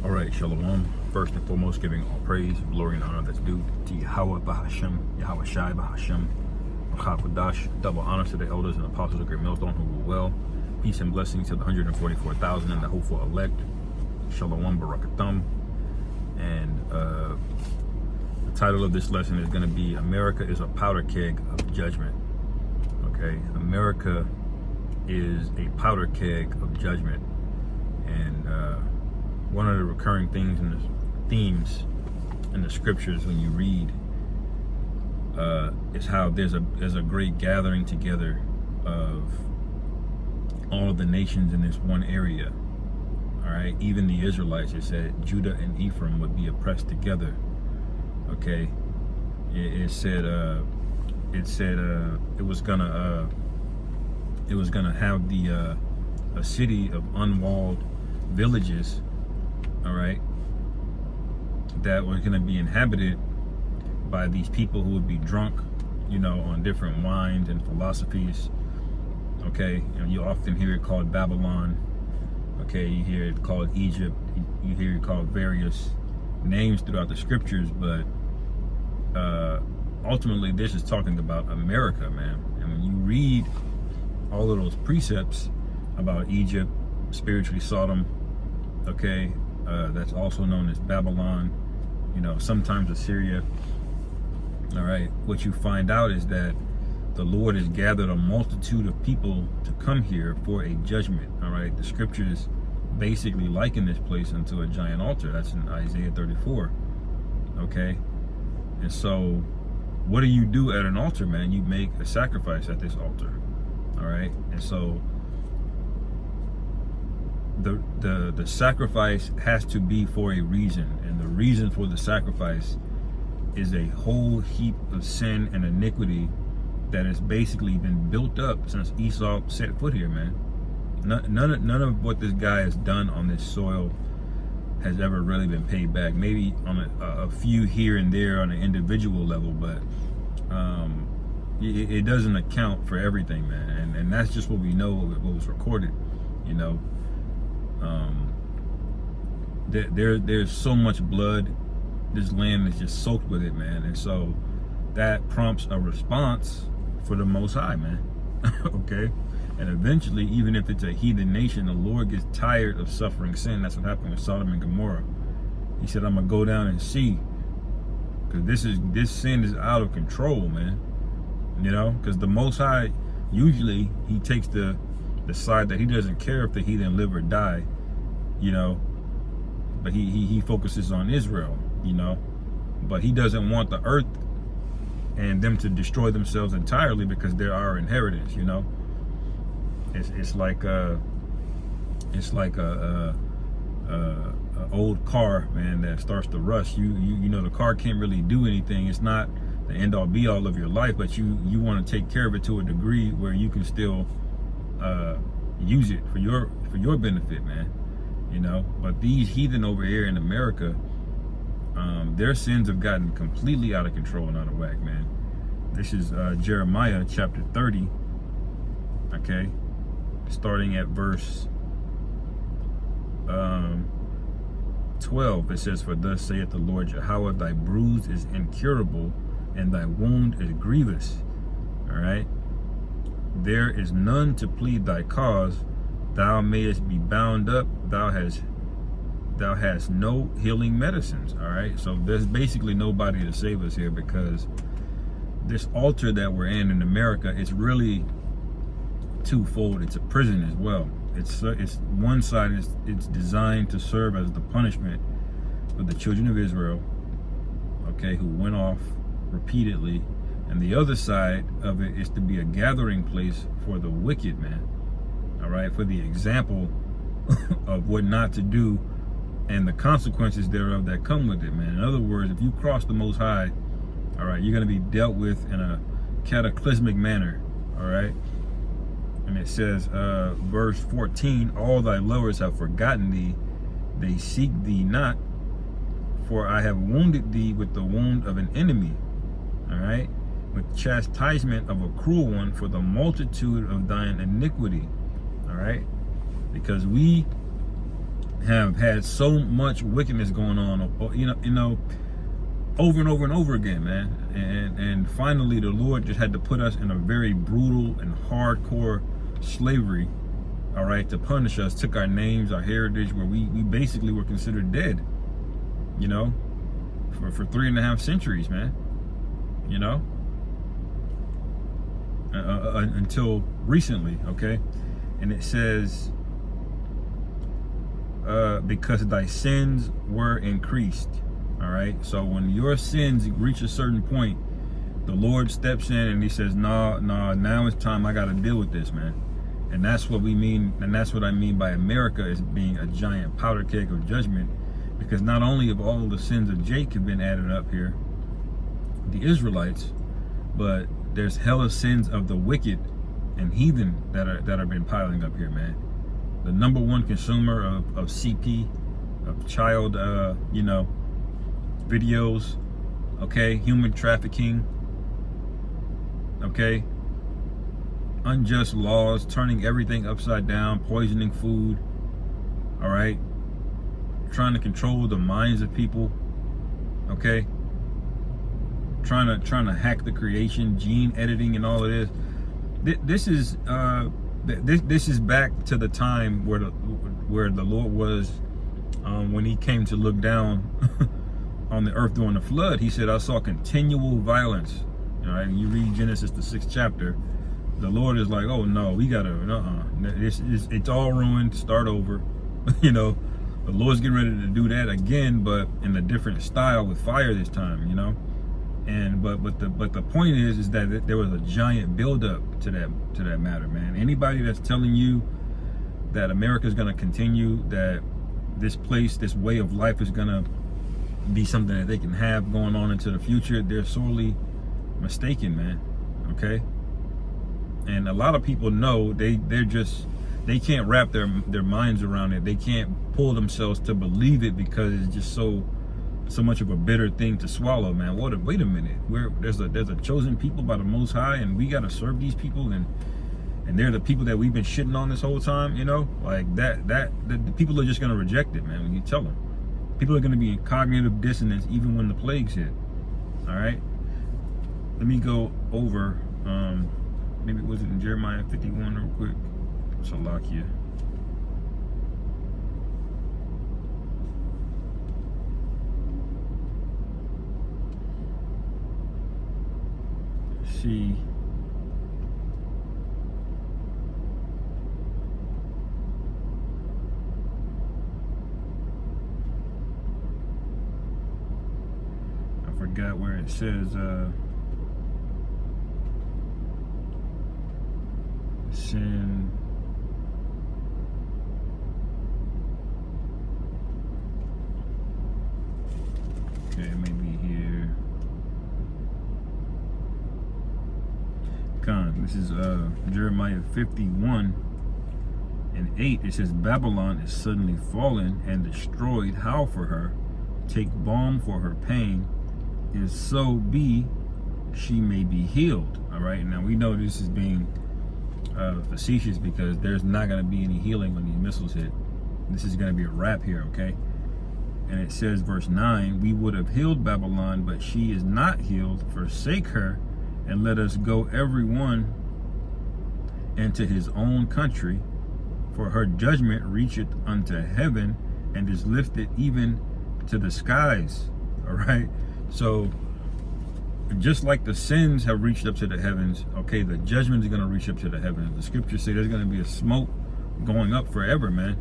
All right, Shalom. First and foremost, giving all praise, glory, and honor that's due to Yahweh Bahashem, Yahweh Shai Bahashem, Chakodash. Double honor to the elders and apostles of Great Millstone who rule well. Peace and blessings to the 144,000 and the hopeful elect. Shalom Barakathum. And the title of this lesson is going to be America is a powder keg of judgment. Okay, America is a powder keg of judgment. And one of the recurring themes in the scriptures when you read is how there's a great gathering together of all of the nations in this one area. All right, even the Israelites, it said Judah and Ephraim would be oppressed together. Okay, it said it was gonna have the a city of unwalled villages, all right, that were going to be inhabited by these people who would be drunk, you know, on different wines and philosophies. Okay, and you often hear it called Babylon. Okay, you hear it called Egypt. You hear it called various names throughout the scriptures, but ultimately this is talking about America, man. And when you read all of those precepts about Egypt, spiritually Sodom, okay, that's also known as Babylon, you know, sometimes Assyria. All right, what you find out is that the Lord has gathered a multitude of people to come here for a judgment. All right, the scriptures basically liken this place unto a giant altar. That's in Isaiah 34. Okay, and so what do you do at an altar, man? You make a sacrifice at this altar. All right, and so the sacrifice has to be for a reason, and the reason for the sacrifice is a whole heap of sin and iniquity that has basically been built up since Esau set foot here, man. None of what this guy has done on this soil has ever really been paid back. Maybe on a few here and there on an individual level, but it doesn't account for everything, man. And that's just what we know, what was recorded, you know. There's so much blood. This land is just soaked with it, man. And so that prompts a response for the Most High, man. Okay, and eventually, even if it's a heathen nation, the Lord gets tired of suffering sin. That's what happened with Sodom and Gomorrah. He said, I'm gonna go down and see, because this sin is out of control, man. You know, because the Most High, usually he takes the side that he doesn't care if the heathen live or die, you know, but he focuses on Israel, you know, but he doesn't want the earth and them to destroy themselves entirely, because they're our inheritance, you know. It's like a old car, man, that starts to rust. You know, the car can't really do anything. It's not the end all be all of your life, but you want to take care of it to a degree where you can still use it for your benefit, man. You know, but these heathen over here in America, their sins have gotten completely out of control and out of whack, man. This is Jeremiah chapter 30, okay, starting at verse 12. It says, for thus saith the Lord Yahweh, thy bruise is incurable and thy wound is grievous. All right, there is none to plead thy cause. Thou mayest be bound up. Thou hast no healing medicines. All right, so there's basically nobody to save us here, because this altar that we're in America, it's really twofold. It's a prison as well. It's one side is it's designed to serve as the punishment for the children of Israel, okay, who went off repeatedly, and the other side of it is to be a gathering place for the wicked, man. All right, for the example of what not to do and the consequences thereof that come with it, man. In other words, if you cross the Most High, all right, you're going to be dealt with in a cataclysmic manner. All right, and it says, verse 14, all thy lovers have forgotten thee, they seek thee not, for I have wounded thee with the wound of an enemy. All right, with chastisement of a cruel one, for the multitude of thine iniquity. All right, because we have had so much wickedness going on, over and over and over again, man. And finally, the Lord just had to put us in a very brutal and hardcore slavery, all right, to punish us. Took our names, our heritage, where we basically were considered dead, for 3.5 centuries, man. Until recently, okay? And it says, because thy sins were increased. All right. So when your sins reach a certain point, the Lord steps in and he says, nah, now it's time. I got to deal with this, man. And that's what we mean. And that's what I mean by America as being a giant powder keg of judgment, because not only have all the sins of Jacob been added up here, the Israelites, but there's hella sins of the wicked and heathen that are been piling up here, man. The number one consumer of CP, of child, videos, okay, human trafficking, okay, unjust laws, turning everything upside down, poisoning food, all right, trying to control the minds of people, okay, trying to hack the creation, gene editing, and all of this. This is back to the time where the Lord was, when he came to look down on the earth during the flood. He said, I saw continual violence. All right, and you read Genesis, the 6th chapter. The Lord is like, oh no, we gotta, it's all ruined, start over. The Lord's getting ready to do that again, but in a different style with fire this time, And but the point is that there was a giant buildup to that matter, man. Anybody that's telling you that America is gonna continue, that this way of life is gonna be something that they can have going on into the future, they're sorely mistaken, man. Okay. And a lot of people know they can't wrap their minds around it. They can't pull themselves to believe it because it's just so much of a bitter thing to swallow, man. Wait a minute. There's a chosen people by the Most High, and we gotta serve these people, and they're the people that we've been shitting on this whole time, like the people are just gonna reject it, man, when you tell them. People are gonna be in cognitive dissonance even when the plagues hit. All right. Let me go over, maybe was it in Jeremiah 51 real quick? Salakia. See. I forgot where it says sin. Okay, maybe here. This is Jeremiah 51 and 8. It says, Babylon is suddenly fallen and destroyed. Howl for her, take balm for her pain, if so be she may be healed. All right, now we know this is being facetious, because there's not going to be any healing when these missiles hit. This is going to be a wrap here, okay? And it says, verse 9, we would have healed Babylon, but she is not healed. Forsake her, and let us go every one into his own country, for her judgment reacheth unto heaven, and is lifted even to the skies. All right, so just like the sins have reached up to the heavens, okay, the judgment is going to reach up to the heavens. The scriptures say there's going to be a smoke going up forever, man.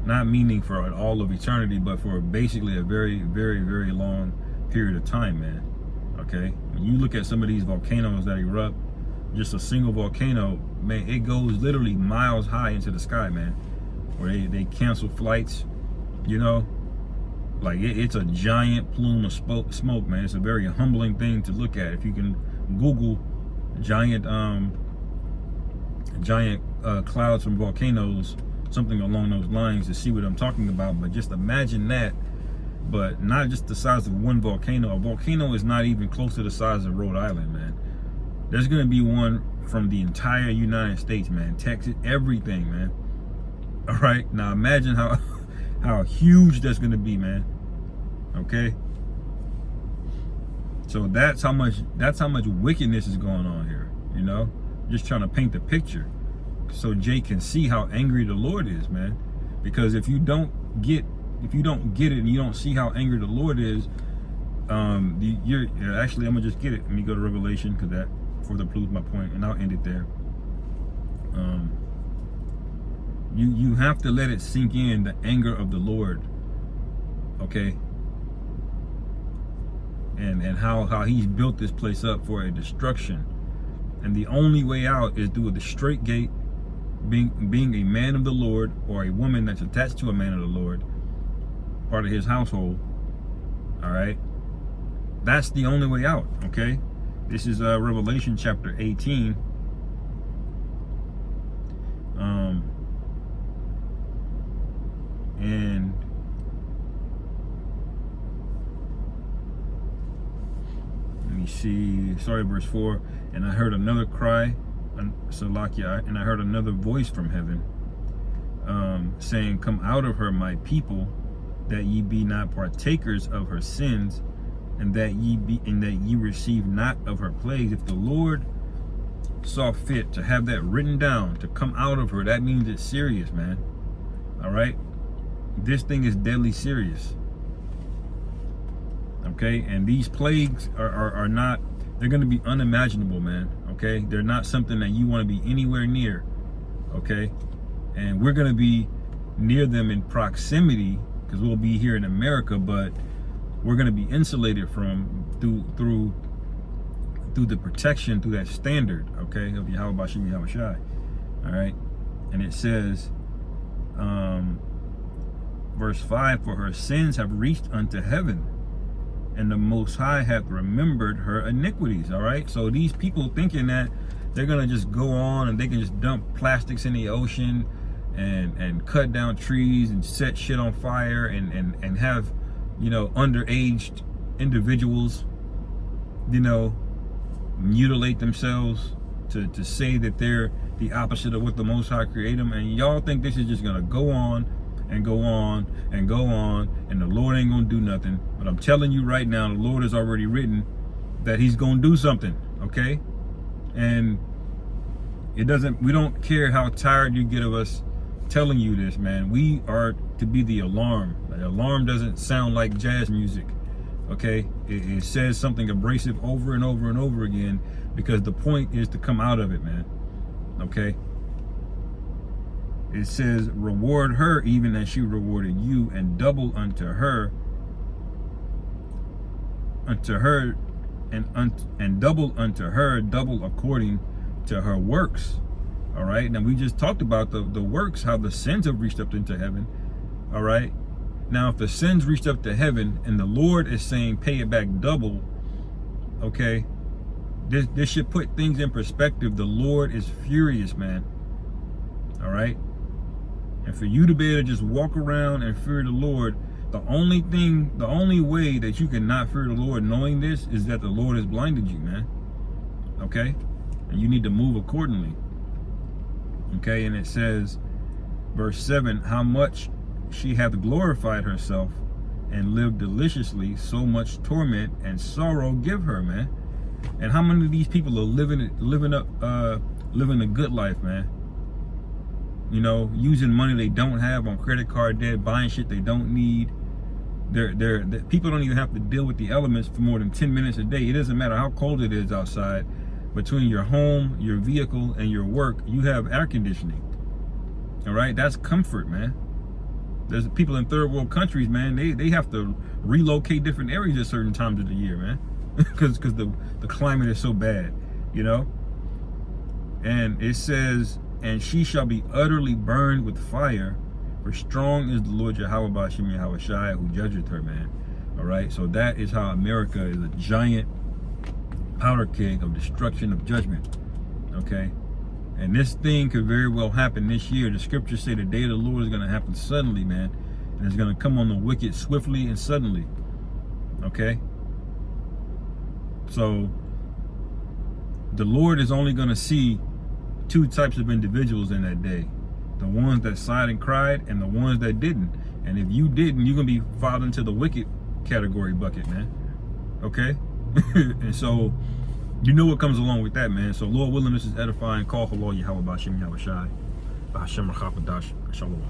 Not meaning for all of eternity, but for basically a very, very, very long period of time, man. Okay, when you look at some of these volcanoes that erupt, just a single volcano, man, it goes literally miles high into the sky, man, where they cancel flights, like it's a giant plume of smoke, man. It's a very humbling thing to look at. If you can Google giant clouds from volcanoes, something along those lines, to see what I'm talking about. But just imagine that, but not just the size of one volcano. A volcano is not even close to the size of Rhode Island, man. There's gonna be one from the entire United States, man. Texas, everything, man. All right. Now imagine how huge that's going to be, man. Okay. So that's how much wickedness is going on here. You know, just trying to paint the picture so Jay can see how angry the Lord is, man. Because if you don't get it and you don't see how angry the Lord is, you're actually, I'm gonna just get it. Let me go to Revelation, because that further proves my point, and I'll end it there. You have to let it sink in, the anger of the Lord, okay? And how he's built this place up for a destruction, and the only way out is through the straight gate, being a man of the Lord, or a woman that's attached to a man of the Lord, part of his household. All right, that's the only way out. Okay, this is Revelation chapter 18. And let me see. Sorry, verse 4. And I heard another cry, Salakia, and I heard another voice from heaven, saying, "Come out of her, my people, that ye be not partakers of her sins, and that ye receive not of her plagues." If the Lord saw fit to have that written down, to come out of her, that means it's serious, man. All right, this thing is deadly serious. Okay, and these plagues are not, they're going to be unimaginable, man. Okay, they're not something that you want to be anywhere near. Okay, and we're going to be near them in proximity, because we'll be here in America, but we're going to be insulated from through the protection, through that standard, okay, of Yahweh Bashim Yahweh Shai. All right, and it says, verse 5, "For her sins have reached unto heaven, and the Most High hath remembered her iniquities." All right, so these people thinking that they're gonna just go on and they can just dump plastics in the ocean and cut down trees and set shit on fire and have, you know, underage individuals, you know, mutilate themselves to say that they're the opposite of what the Most High created them. And y'all think this is just gonna go on and go on and go on, and the Lord ain't gonna do nothing. But I'm telling you right now, the Lord has already written that he's gonna do something, okay? And we don't care how tired you get of us telling you this, man. We are to be the alarm. The alarm doesn't sound like jazz music, okay? It says something abrasive over and over and over again, because the point is to come out of it, man, okay? It says, "Reward her even as she rewarded you, and double unto her, and double unto her, double according to her works." All right, now we just talked about the works, how the sins have reached up into heaven. All right, now if the sins reached up to heaven and the Lord is saying pay it back double, okay, this should put things in perspective. The Lord is furious, man. All right, and for you to be able to just walk around and fear the Lord, the only way that you can not fear the Lord knowing this is that the Lord has blinded you, man. Okay, and you need to move accordingly. Okay, and it says, verse 7, "How much she hath glorified herself and lived deliciously, so much torment and sorrow give her," man. And how many of these people are living a good life, man? You know, using money they don't have on credit card debt, buying shit they don't need. People don't even have to deal with the elements for more than 10 minutes a day. It doesn't matter how cold it is outside. Between your home, your vehicle, and your work, you have air conditioning. All right, that's comfort, man. There's people in third world countries, man. They have to relocate different areas at certain times of the year, man, because the climate is so bad, you know. And it says, "And she shall be utterly burned with fire, for strong is the Lord Yahweh Bashim Yahweh Shai, who judgeth her," man. All right, so that is how America is a giant powder keg of destruction, of judgment, okay? And this thing could very well happen this year. The scriptures say the day of the Lord is going to happen suddenly, man, and it's going to come on the wicked swiftly and suddenly, okay? So the Lord is only going to see two types of individuals in that day: the ones that sighed and cried, and the ones that didn't. And if you didn't, you're gonna be filed into the wicked category bucket, man. Okay? And so you know what comes along with that, man. So Lord willing, this is edifying. Call for Lord Yahweh Bashim Yahweh Shai. Bashim Rachapadash. Shalom.